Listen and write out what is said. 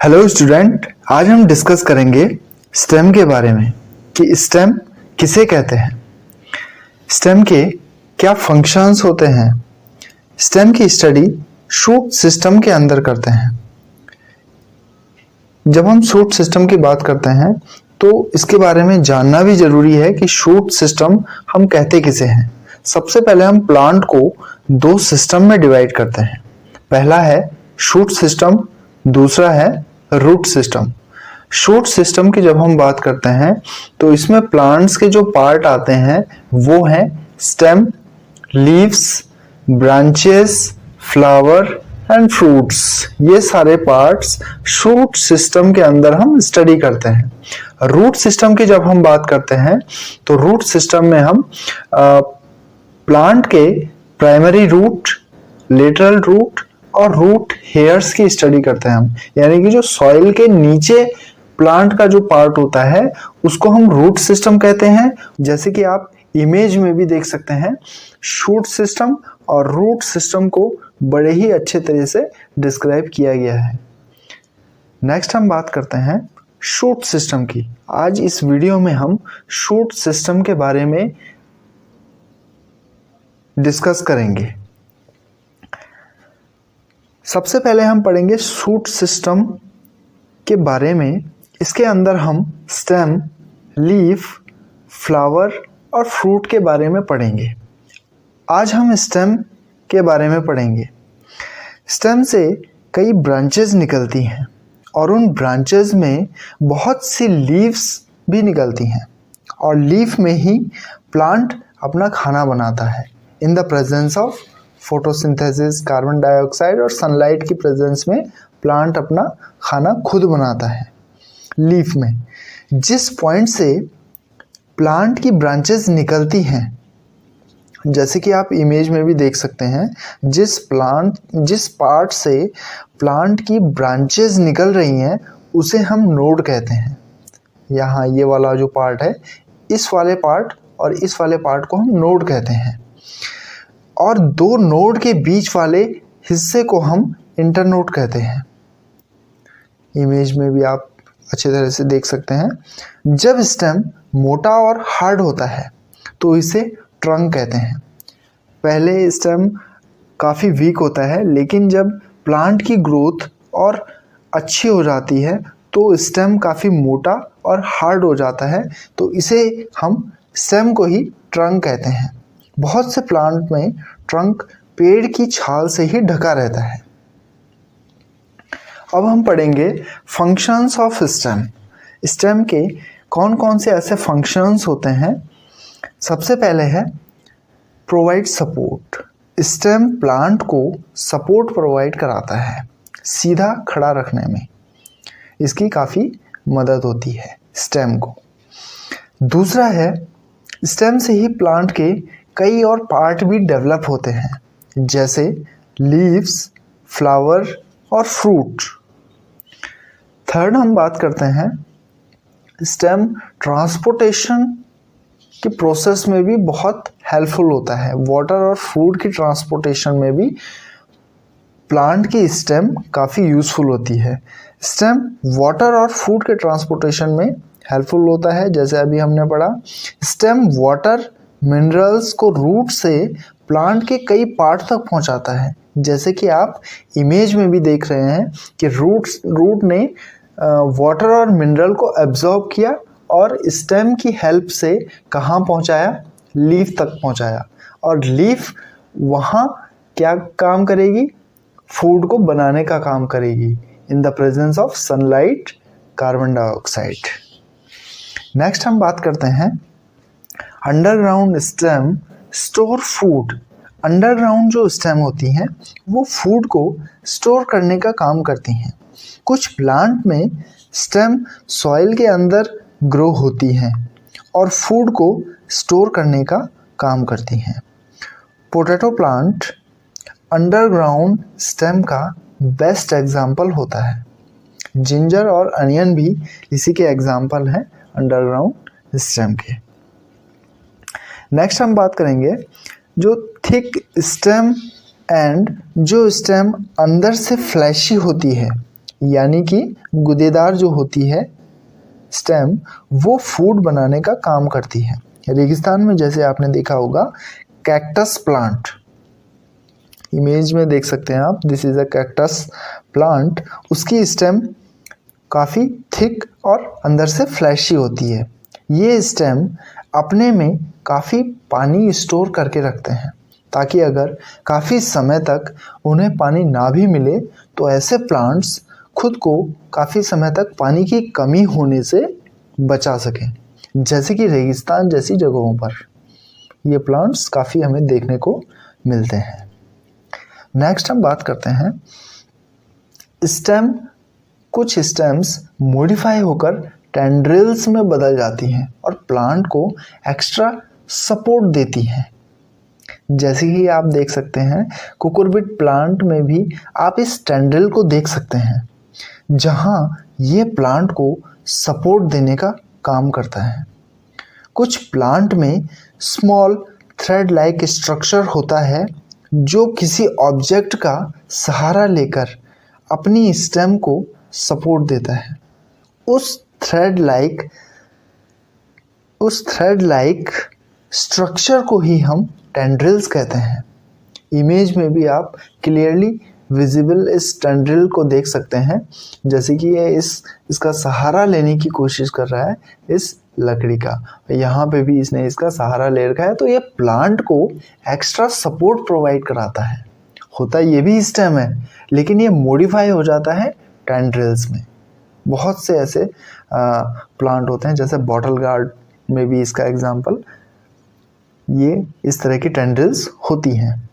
Hello student, आज हम discuss करेंगे स्टेम के बारे में कि स्टेम किसे कहते हैं, स्टेम के क्या फंक्शंस होते हैं। स्टेम की स्टडी शूट सिस्टम के अंदर करते हैं। जब हम शूट सिस्टम की बात करते हैं तो इसके बारे में जानना भी जरूरी है कि शूट सिस्टम हम कहते किसे हैं। सबसे पहले हम प्लांट को दो सिस्टम में डिवाइड करते हैं। पहला है शूट सिस्टम, दूसरा है रूट सिस्टम। शूट सिस्टम की जब हम बात करते हैं तो इसमें प्लांट्स के जो पार्ट आते हैं वो हैं stem, leaves, branches, flower and fruits. ये सारे पार्ट्स शूट सिस्टम के अंदर हम स्टडी करते हैं। रूट सिस्टम की जब हम बात करते हैं तो रूट सिस्टम में हम प्लांट के प्राइमरी रूट, लेटरल रूट और रूट हेयर्स की स्टडी करते हैं हम, यानी कि जो सॉइल के नीचे प्लांट का जो पार्ट होता है उसको हम रूट सिस्टम कहते हैं। जैसे कि आप इमेज में भी देख सकते हैं, शूट सिस्टम और रूट सिस्टम को बड़े ही अच्छे तरह से डिस्क्राइब किया गया है। नेक्स्ट हम बात करते हैं शूट सिस्टम की। आज इस वीडियो में हम शूट सिस्टम के बारे में डिस्कस करेंगे। सबसे पहले हम पढ़ेंगे शूट सिस्टम के बारे में। इसके अंदर हम स्टेम, लीफ, फ्लावर और फ्रूट के बारे में पढ़ेंगे। आज हम स्टेम के बारे में पढ़ेंगे। स्टेम से कई ब्रांचेस निकलती हैं और उन ब्रांचेस में बहुत सी लीव्स भी निकलती हैं और लीफ में ही प्लांट अपना खाना बनाता है। In the presence of photosynthesis, carbon dioxide और सनलाइट की प्रेजेंस में प्लांट अपना खाना खुद बनाता है। लीफ में जिस पॉइंट से प्लांट की ब्रांचेस निकलती हैं, जैसे कि आप इमेज में भी देख सकते हैं, जिस पार्ट से प्लांट की ब्रांचेस निकल रही हैं उसे हम नोड कहते हैं। यहाँ ये वाला जो पार्ट है, इस वाले पार्ट और इस वाले पार्ट को हम नोड कहते हैं और दो नोड के बीच वाले हिस्से को हम इंटरनोड कहते हैं। इमेज में भी आप अच्छी तरह से देख सकते हैं। जब स्टेम मोटा और हार्ड होता है तो इसे ट्रंक कहते हैं। पहले स्टेम काफ़ी वीक होता है, लेकिन जब प्लांट की ग्रोथ और अच्छी हो जाती है तो स्टेम काफ़ी मोटा और हार्ड हो जाता है, तो इसे हम स्टेम को ही ट्रंक कहते हैं। बहुत से प्लांट में ट्रंक पेड़ की छाल से ही ढका रहता है। अब हम पढ़ेंगे फंक्शंस ऑफ स्टेम। स्टेम के कौन कौन से ऐसे फंक्शंस होते हैं। सबसे पहले है प्रोवाइड सपोर्ट। स्टेम प्लांट को सपोर्ट प्रोवाइड कराता है, सीधा खड़ा रखने में इसकी काफ़ी मदद होती है स्टेम को। दूसरा है स्टेम से ही प्लांट के कई और पार्ट भी डेवलप होते हैं, जैसे लीव्स, फ्लावर और फ्रूट। थर्ड हम बात करते हैं स्टेम ट्रांसपोर्टेशन की प्रोसेस में भी बहुत हेल्पफुल होता है। वाटर और फूड की ट्रांसपोर्टेशन में भी प्लांट की स्टेम काफ़ी यूज़फुल होती है। स्टेम वाटर और फूड के ट्रांसपोर्टेशन में हेल्पफुल होता है, जैसे अभी हमने पढ़ा। स्टेम वाटर मिनरल्स को रूट से प्लांट के कई पार्ट तक पहुंचाता है, जैसे कि आप इमेज में भी देख रहे हैं कि रूट ने वाटर और मिनरल को एब्जॉर्ब किया और स्टेम की हेल्प से कहाँ पहुंचाया, लीफ तक पहुंचाया। और लीफ वहाँ क्या काम करेगी, फूड को बनाने का काम करेगी in the presence of sunlight, carbon dioxide. Next हम बात करते हैं underground stem store food. Underground जो स्टेम होती हैं वो फूड को स्टोर करने का काम करती हैं। कुछ प्लांट में स्टेम सॉइल के अंदर ग्रो होती हैं और फूड को स्टोर करने का काम करती हैं। पोटैटो प्लांट अंडरग्राउंड स्टेम का बेस्ट एग्जाम्पल होता है। जिंजर और अनियन भी इसी के एग्जाम्पल हैं अंडरग्राउंड स्टेम के। नेक्स्ट हम बात करेंगे जो थिक स्टेम एंड जो स्टेम अंदर से फ्लैशी होती है, यानी कि गुदेदार जो होती है स्टेम, वो फूड बनाने का काम करती है। रेगिस्तान में जैसे आपने देखा होगा कैक्टस प्लांट, इमेज में देख सकते हैं आप, this is a cactus plant, उसकी स्टेम काफ़ी थिक और अंदर से फ्लैशी होती है। ये स्टेम अपने में काफ़ी पानी स्टोर करके रखते हैं ताकि अगर काफ़ी समय तक उन्हें पानी ना भी मिले तो ऐसे प्लांट्स खुद को काफ़ी समय तक पानी की कमी होने से बचा सकें। जैसे कि रेगिस्तान जैसी जगहों पर ये प्लांट्स काफ़ी हमें देखने को मिलते हैं। नेक्स्ट हम बात करते हैं स्टेम। कुछ स्टेम्स मॉडिफाई होकर टेंड्रिल्स में बदल जाती हैं और प्लांट को एक्स्ट्रा सपोर्ट देती हैं। जैसे कि आप देख सकते हैं कुकुरबिट प्लांट में भी आप इस टेंड्रिल को देख सकते हैं जहां ये प्लांट को सपोर्ट देने का काम करता है। कुछ प्लांट में स्मॉल थ्रेड लाइक स्ट्रक्चर होता है जो किसी ऑब्जेक्ट का सहारा लेकर अपनी स्टेम को सपोर्ट देता है। उस थ्रेड लाइक स्ट्रक्चर को ही हम टेंड्रिल्स कहते हैं। इमेज में भी आप क्लियरली विजिबल इस टेंड्रिल को देख सकते हैं, जैसे कि ये इसका सहारा लेने की कोशिश कर रहा है इस लकड़ी का। यहाँ पे भी इसने इसका सहारा ले रखा है, तो ये प्लांट को एक्स्ट्रा सपोर्ट प्रोवाइड कराता है। होता ये भी स्टेम है लेकिन ये मॉडिफाई हो जाता है टेंड्रिल्स में। बहुत से ऐसे प्लांट होते हैं, जैसे बॉटल गार्ड में भी इसका एग्जाम्पल, ये इस तरह की टेंड्रिल्स होती हैं।